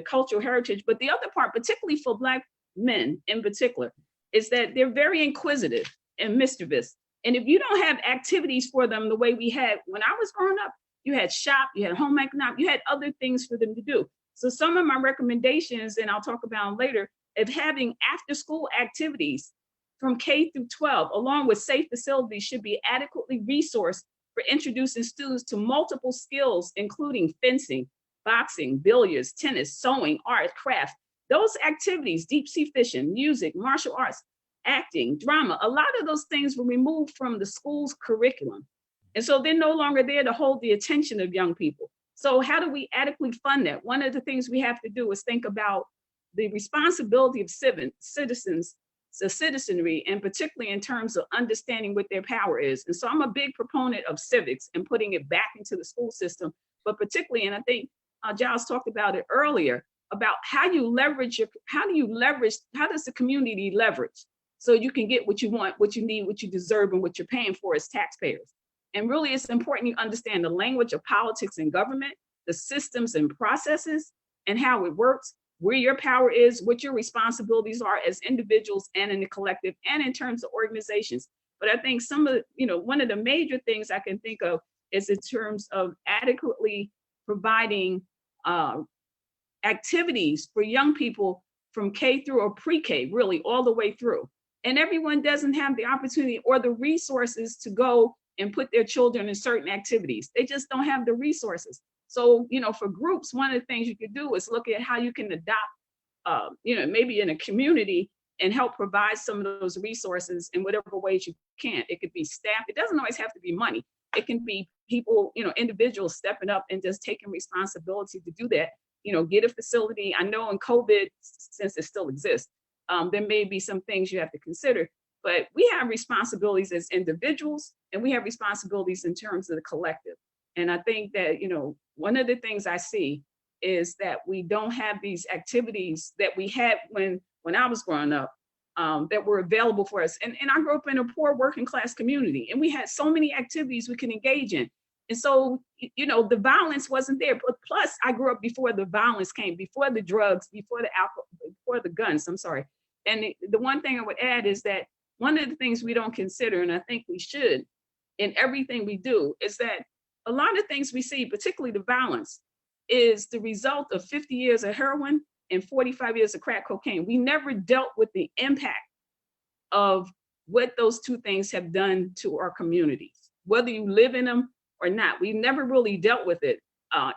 cultural heritage. But the other part, particularly for Black men in particular, is that they're very inquisitive and mischievous. And if you don't have activities for them the way we had when I was growing up, you had shop, you had home economics, you had other things for them to do. So some of my recommendations, and I'll talk about them later, of having after school activities from K through 12, along with safe facilities, should be adequately resourced for introducing students to multiple skills, including fencing, boxing, billiards, tennis, sewing, art, craft. Those activities, deep sea fishing, music, martial arts, acting, drama, a lot of those things were removed from the school's curriculum. And so they're no longer there to hold the attention of young people. So how do we adequately fund that? One of the things we have to do is think about the responsibility of citizens, the citizenry, and particularly in terms of understanding what their power is. And so I'm a big proponent of civics and putting it back into the school system, but particularly, and I think Giles talked about it earlier, about how does the community leverage so you can get what you want, what you need, what you deserve, and what you're paying for as taxpayers. And really, it's important you understand the language of politics and government, the systems and processes, and how it works, where your power is, what your responsibilities are as individuals and in the collective, and in terms of organizations. But I think one of the major things I can think of is in terms of adequately providing activities for young people from K through or pre-K, really all the way through. And everyone doesn't have the opportunity or the resources to go and put their children in certain activities. They just don't have the resources. So, for groups, one of the things you could do is look at how you can adopt, maybe in a community and help provide some of those resources in whatever ways you can. It could be staff. It doesn't always have to be money. It can be people, individuals stepping up and just taking responsibility to do that. Get a facility. I know in COVID, since it still exists, there may be some things you have to consider, but we have responsibilities as individuals and we have responsibilities in terms of the collective. And I think that, one of the things I see is that we don't have these activities that we had when I was growing up that were available for us. And I grew up in a poor working class community, and we had so many activities we can engage in. And so, the violence wasn't there. But plus, I grew up before the violence came, before the drugs, before the alcohol, before the guns. I'm sorry. And the one thing I would add is that one of the things we don't consider, and I think we should, in everything we do, is that a lot of things we see, particularly the violence, is the result of 50 years of heroin and 45 years of crack cocaine. We never dealt with the impact of what those two things have done to our communities, whether you live in them or not. We never really dealt with it.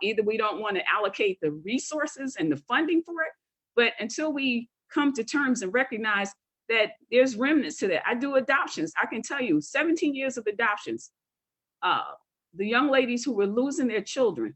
Either we don't want to allocate the resources and the funding for it, but until we come to terms and recognize that there's remnants to that. I do adoptions. I can tell you 17 years of adoptions. The young ladies who were losing their children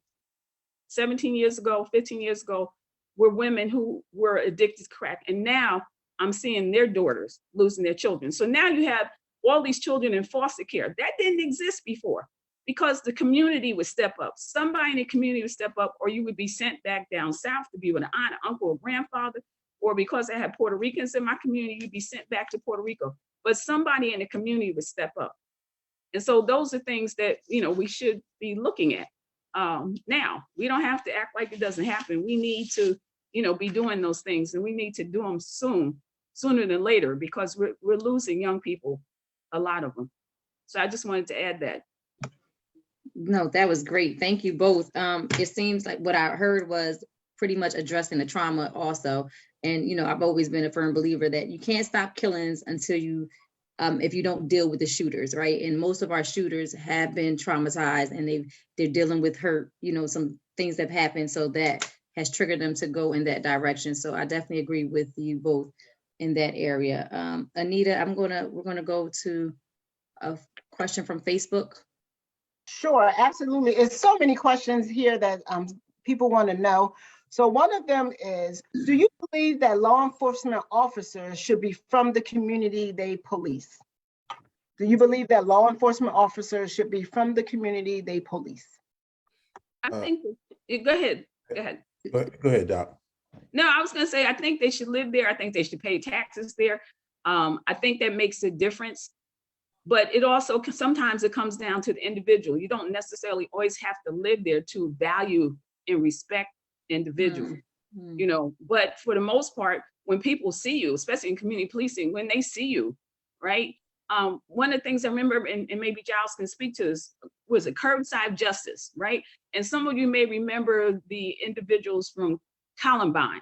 17 years ago, 15 years ago, were women who were addicted to crack. And now I'm seeing their daughters losing their children. So now you have all these children in foster care. That didn't exist before because the community would step up. Somebody in the community would step up, or you would be sent back down south to be with an aunt, uncle, or grandfather. Or because I had Puerto Ricans in my community, you'd be sent back to Puerto Rico. But somebody in the community would step up. And so those are things that, we should be looking at. Now, we don't have to act like it doesn't happen. We need to, be doing those things, and we need to do them sooner than later, because we're losing young people, a lot of them. So I just wanted to add that. No, that was great. Thank you both. It seems like what I heard was pretty much addressing the trauma also. And, I've always been a firm believer that you can't stop killings until you, if you don't deal with the shooters, right? And most of our shooters have been traumatized, and they're dealing with hurt, some things that have happened. So that has triggered them to go in that direction. So I definitely agree with you both in that area. Anita, we're gonna go to a question from Facebook. Sure, absolutely. It's so many questions here that people want to know. So one of them is, do you believe that law enforcement officers should be from the community they police? Do you believe that law enforcement officers should be from the community they police? I think, go ahead. Go ahead, Doc. No, I was going to say, I think they should live there. I think they should pay taxes there. I think that makes a difference. But it also, sometimes it comes down to the individual. You don't necessarily always have to live there to value and respect individuals, but for the most part, when people see you, especially in community policing, when they see you, right? One of the things I remember, and maybe Giles can speak to this, was a curbside justice, right? And some of you may remember the individuals from Columbine.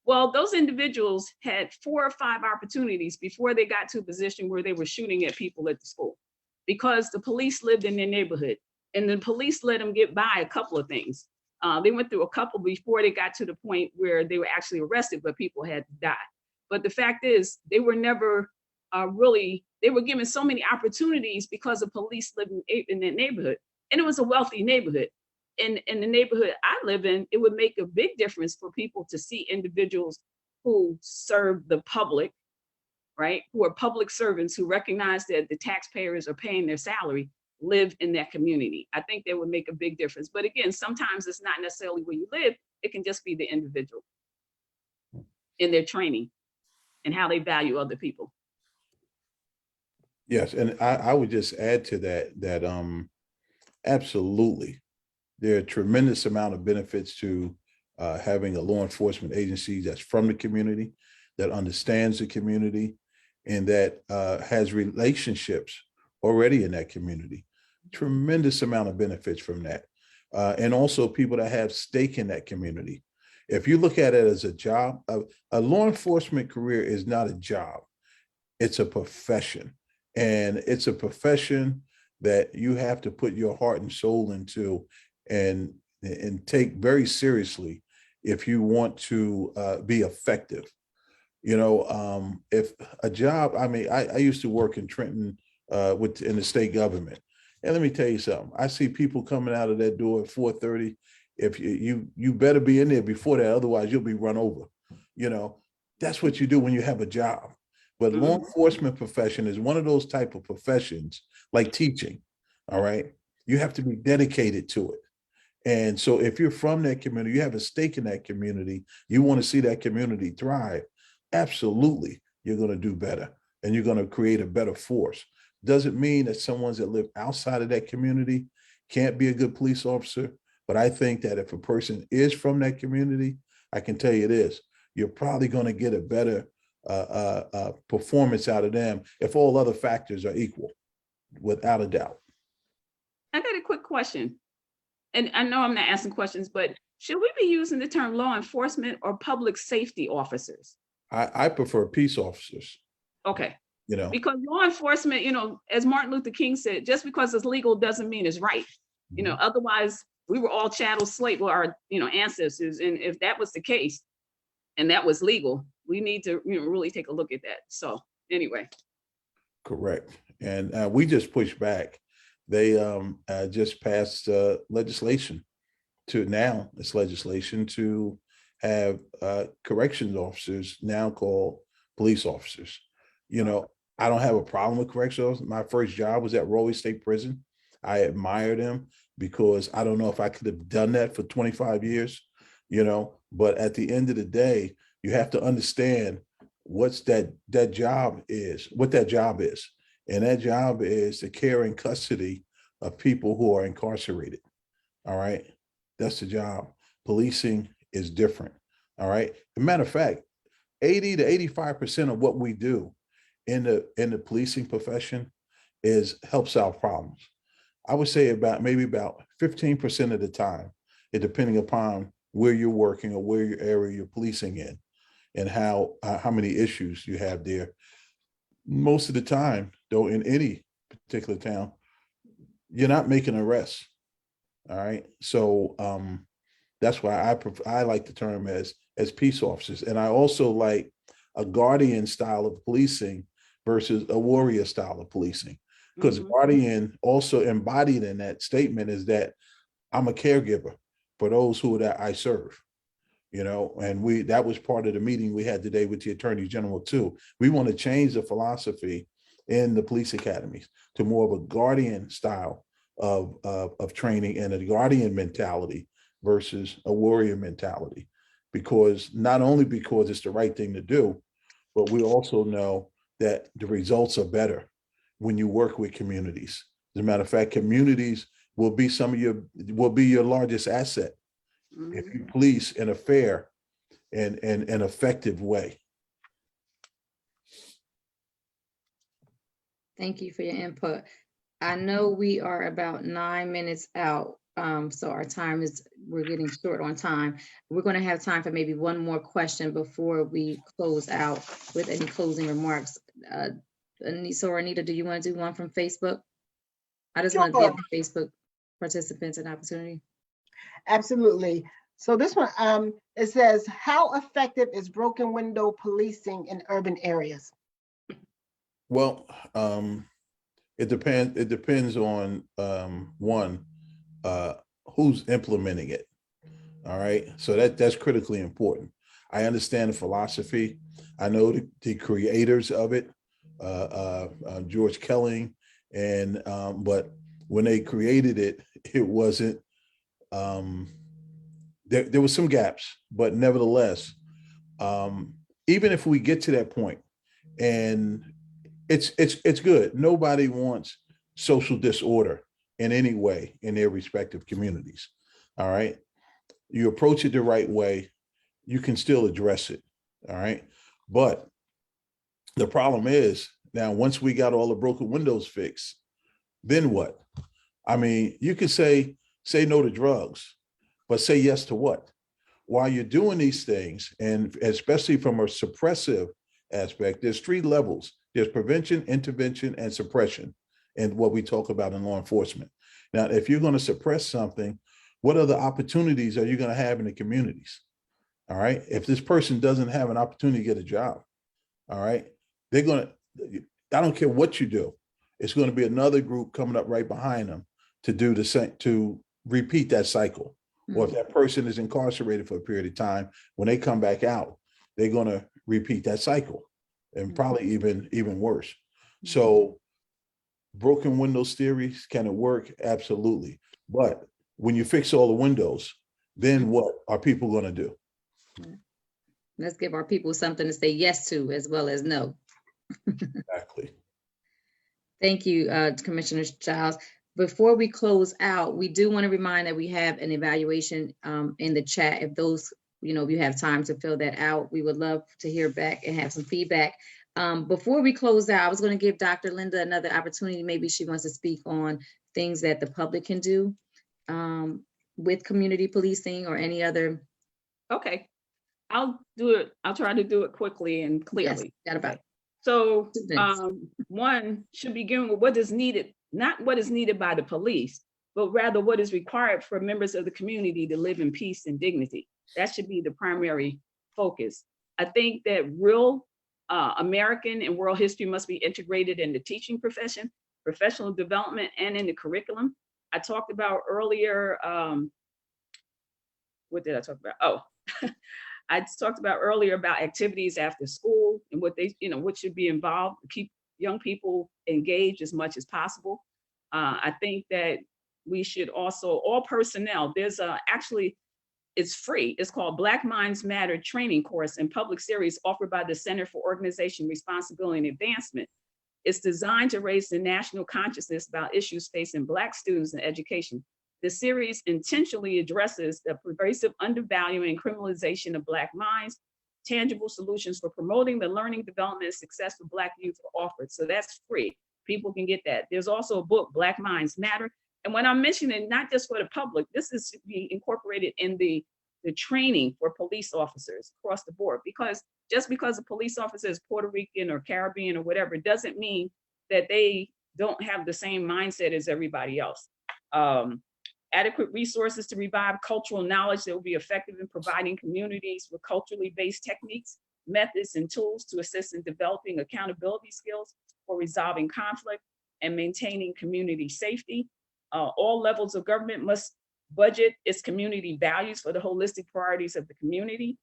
Well, those individuals had 4 or 5 opportunities before they got to a position where they were shooting at people at the school, because the police lived in their neighborhood, and the police let them get by a couple of things. They went through a couple before they got to the point where they were actually arrested, but people had to die. But the fact is, they were never they were given so many opportunities because the police lived in their neighborhood. And it was a wealthy neighborhood. In the neighborhood I live in, it would make a big difference for people to see individuals who serve the public, right? Who are public servants, who recognize that the taxpayers are paying their salary, live in that community. I think that would make a big difference. But again, sometimes it's not necessarily where you live. It can just be the individual in their training and how they value other people. Yes, and I would just add to that absolutely, there are a tremendous amount of benefits to having a law enforcement agency that's from the community, that understands the community, and that has relationships already in that community. Tremendous amount of benefits from that. And also people that have stake in that community. If you look at it as a job, a law enforcement career is not a job. It's a profession. And it's a profession that you have to put your heart and soul into and take very seriously if you want to be effective. If a job, I used to work in Trenton in the state government. And let me tell you something, I see people coming out of that door at 4:30. If you better be in there before that, otherwise you'll be run over. That's what you do when you have a job. But law enforcement profession is one of those type of professions like teaching. All right. You have to be dedicated to it. And so if you're from that community, you have a stake in that community, you want to see that community thrive, absolutely, you're going to do better and you're going to create a better force. Doesn't mean that someone that live outside of that community can't be a good police officer. But I think that if a person is from that community, I can tell you this, you're probably going to get a better performance out of them if all other factors are equal, without a doubt. I got a quick question. And I know I'm not asking questions, but should we be using the term law enforcement or public safety officers? I prefer peace officers, Okay, you know. because law enforcement, as Martin Luther King said, just because it's legal doesn't mean it's right. Otherwise we were all chattel slave with our, ancestors. And if that was the case and that was legal, we need to, really take a look at that. So anyway. Correct. And we just pushed back. They just passed legislation to have corrections officers now called police officers. I don't have a problem with corrections officers. My first job was at Raleigh State Prison. I admired them because I don't know if I could have done that for 25 years, but at the end of the day, you have to understand what that job is. And that job is the care and custody of people who are incarcerated. All right. That's the job. Policing is different. All right. As a matter of fact, 80 to 85% of what we do in the policing profession help solve problems. I would say about 15% of the time, it depending upon where you're working or where your area you're policing in and how many issues you have there. Most of the time, though, in any particular town, you're not making arrests. All right. So that's why I like the term as peace officers. And I also like a guardian style of policing versus a warrior style of policing. Because guardian also embodied in that statement is that I'm a caregiver for those that I serve. And that was part of the meeting we had today with the Attorney General too. We want to change the philosophy in the police academies to more of a guardian style of training and a guardian mentality versus a warrior mentality. Not only because it's the right thing to do, but we also know that the results are better when you work with communities. As a matter of fact, communities will be your largest asset if you police in a fair and an effective way. Thank you for your input. I know we are about 9 minutes out. So we're getting short on time. We're going to have time for maybe one more question before we close out with any closing remarks. Anita, do you want to do one from Facebook? I just want to give the Facebook participants an opportunity. Absolutely. So this one, it says, how effective is broken window policing in urban areas? Well, it depends on one, who's implementing it. All right. So that's critically important. I understand the philosophy. I know the creators of it, George Kelly, but when they created it, it wasn't, there was some gaps, but nevertheless, even if we get to that point, and it's good. Nobody wants social disorder in any way in their respective communities. All right. You approach it the right way, you can still address it. All right. But the problem is now, once we got all the broken windows fixed, then what? I mean, you can say no to drugs, but say yes to what? While you're doing these things, and especially from a suppressive aspect, there's 3 levels. There's prevention, intervention, and suppression, and what we talk about in law enforcement. Now, if you're going to suppress something, what other opportunities are you going to have in the communities? All right. If this person doesn't have an opportunity to get a job, all right, they're going to, I don't care what you do, it's going to be another group coming up right behind them to do the same, to repeat that cycle. Or if that person is incarcerated for a period of time, when they come back out, they're going to repeat that cycle, and probably even worse. So broken windows theories, can it work? Absolutely. But when you fix all the windows, then what are people going to do? Let's give our people something to say yes to as well as no. Exactly. Thank you, Commissioner Giles. Before we close out, we do want to remind that we have an evaluation in the chat. If those, if you have time to fill that out, we would love to hear back and have some feedback. Before we close out, I was going to give Dr. Linda another opportunity. Maybe she wants to speak on things that the public can do with community policing or any other. Okay, I'll do it. I'll try to do it quickly and clearly. Yes, got about Okay. So 2 minutes. one should begin with what is needed, not what is needed by the police, but rather what is required for members of the community to live in peace and dignity. That should be the primary focus. I think that real American and world history must be integrated in the teaching profession, professional development, and in the curriculum. I talked about earlier, what did I talk about? Oh, I talked about earlier about activities after school and what they, what should be involved to keep young people engaged as much as possible. I think that we should also, all personnel, there's actually, it's free. It's called Black Minds Matter training course and public series offered by the Center for Organization Responsibility and Advancement. It's designed to raise the national consciousness about issues facing Black students in education. The series intentionally addresses the pervasive undervaluing and criminalization of Black minds. Tangible solutions for promoting the learning, development, and success of Black youth are offered. So that's free. People can get that. There's also a book, Black Minds Matter. And when I'm mentioning not just for the public, this is to be incorporated in the training for police officers across the board, because just because a police officer is Puerto Rican or Caribbean or whatever, doesn't mean that they don't have the same mindset as everybody else. Adequate resources to revive cultural knowledge that will be effective in providing communities with culturally based techniques, methods, and tools to assist in developing accountability skills for resolving conflict and maintaining community safety. All levels of government must budget its community values for the holistic priorities of the community.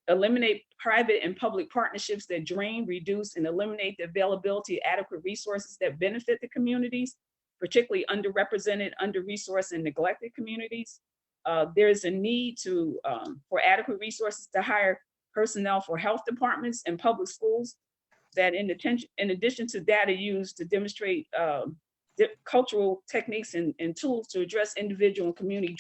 Eliminate private and public partnerships that drain, reduce, and eliminate the availability of adequate resources that benefit the communities, particularly underrepresented, under-resourced, and neglected communities. There's a need for adequate resources to hire personnel for health departments and public schools that in addition to data used to demonstrate cultural techniques and tools to address individual and community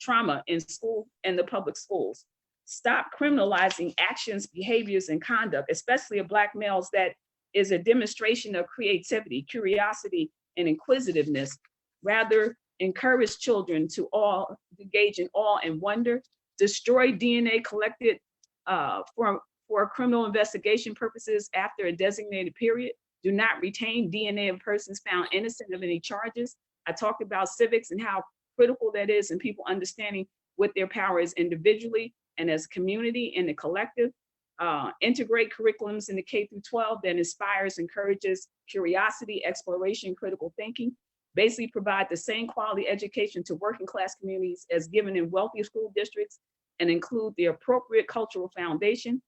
trauma in school and the public schools. Stop criminalizing actions, behaviors, and conduct, especially of Black males, that is a demonstration of creativity, curiosity, and inquisitiveness. Rather, encourage children to all engage in awe and wonder. Destroy DNA collected for criminal investigation purposes after a designated period. Do not retain DNA of persons found innocent of any charges. I talked about civics and how critical that is, and people understanding what their power is individually and as a community and the collective. Integrate curriculums in the K through 12 that inspires, encourages curiosity, exploration, critical thinking. Basically provide the same quality education to working class communities as given in wealthy school districts, and include the appropriate cultural foundation.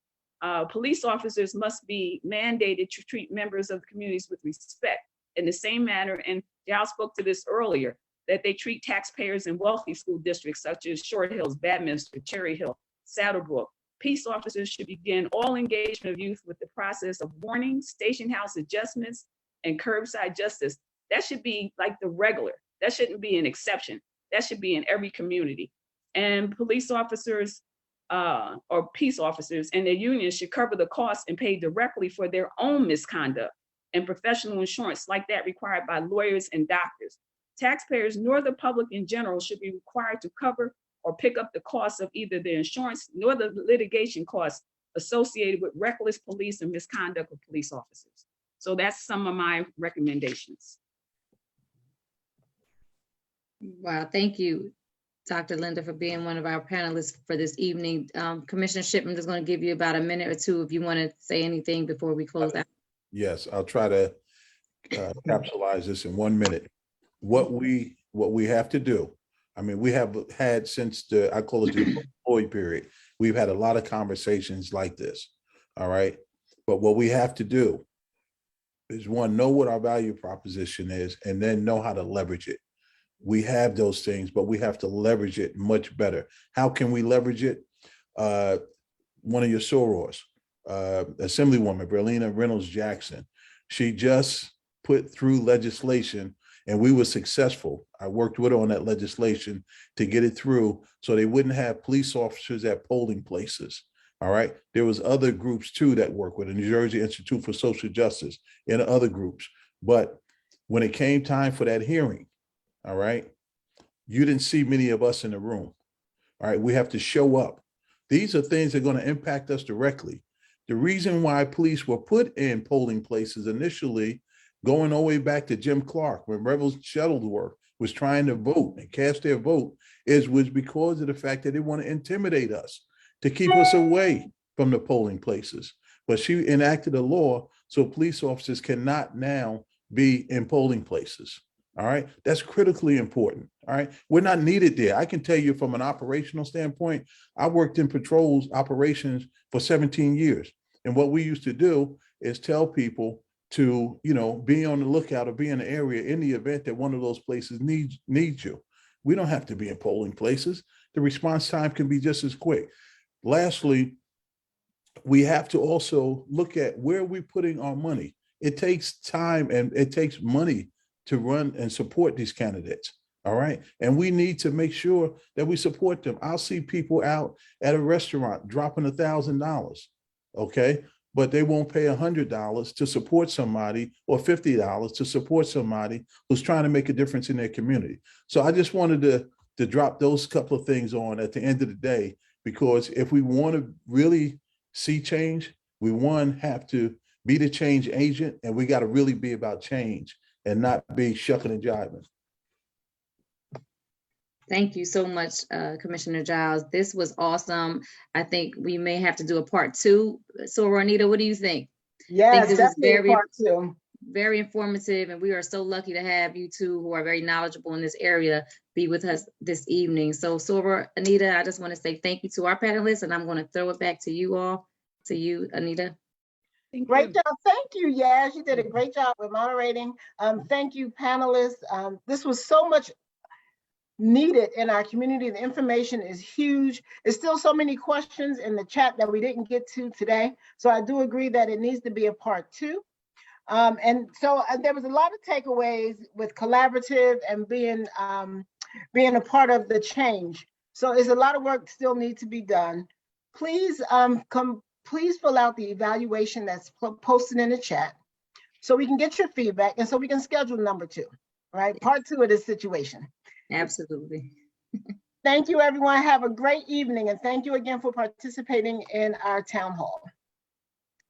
Police officers must be mandated to treat members of the communities with respect in the same manner, and Giles spoke to this earlier, that they treat taxpayers in wealthy school districts such as Short Hills, Badminster, Cherry Hill, Saddlebrook. Peace officers should begin all engagement of youth with the process of warning, station house adjustments, and curbside justice. That should be like the regular. That shouldn't be an exception. That should be in every community. And police officers or peace officers and their unions should cover the costs and pay directly for their own misconduct and professional insurance like that required by lawyers and doctors. Taxpayers nor the public in general should be required to cover or pick up the costs of either the insurance nor the litigation costs associated with reckless police and misconduct of police officers. So that's some of my recommendations. Wow, thank you, Dr. Linda, for being one of our panelists for this evening. Commissioner Shipman is going to give you about a minute or two if you want to say anything before we close out. Yes, I'll try to capsulize this in 1 minute. What we have to do, I mean, we have had since I call it the employee period, we've had a lot of conversations like this, all right? But what we have to do is, one, know what our value proposition is, and then know how to leverage it. We have those things, but we have to leverage it much better. How can we leverage it? One of your sorors, Assemblywoman Berlina Reynolds Jackson, she just put through legislation and we were successful. I worked with her on that legislation to get it through so they wouldn't have police officers at polling places. All right. There was other groups too that work with the New Jersey Institute for Social Justice and other groups. But when it came time for that hearing, all right, you didn't see many of us in the room. All right. We have to show up. These are things that are going to impact us directly. The reason why police were put in polling places initially, going all the way back to Jim Clark, when Rebel Shuttleworth was trying to vote and cast their vote, was because of the fact that they want to intimidate us, to keep us away from the polling places. But she enacted a law so police officers cannot now be in polling places. All right. That's critically important. All right. We're not needed there. I can tell you from an operational standpoint, I worked in patrols operations for 17 years. And what we used to do is tell people to, be on the lookout or be in the area in the event that one of those places needs you. We don't have to be in polling places. The response time can be just as quick. Lastly, we have to also look at where we're putting our money. It takes time and it takes money to run and support these candidates. All right. And we need to make sure that we support them. I'll see people out at a restaurant dropping $1,000. Okay. But they won't pay $100 to support somebody or $50 to support somebody who's trying to make a difference in their community. So I just wanted to drop those couple of things on at the end of the day, because if we want to really see change, we have to be the change agent, and we got to really be about change and not be shucking and jiving. Thank you so much, Commissioner Giles. This was awesome. I think we may have to do a part 2. So, Anita, what do you think? Yes, this is definitely part 2. Very informative, and we are so lucky to have you two who are very knowledgeable in this area be with us this evening. So, Anita, I just want to say thank you to our panelists, and I'm going to throw it back to you all. To you, Anita. Great job. Thank you, Yaz. You did a great job with moderating. Thank you, panelists. This was so much needed in our community. The information is huge. There's still so many questions in the chat that we didn't get to today. So I do agree that it needs to be a part 2. And so there was a lot of takeaways with collaborative and being a part of the change. So there's a lot of work still needs to be done. Please please fill out the evaluation that's posted in the chat so we can get your feedback and so we can schedule number 2, right? Part 2 of this situation. Absolutely. Thank you, everyone. Have a great evening. And thank you again for participating in our town hall.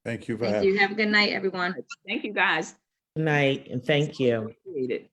Thank you. Thank you. Have a good night, everyone. Thank you, guys. Good night, and thank you. Appreciate it.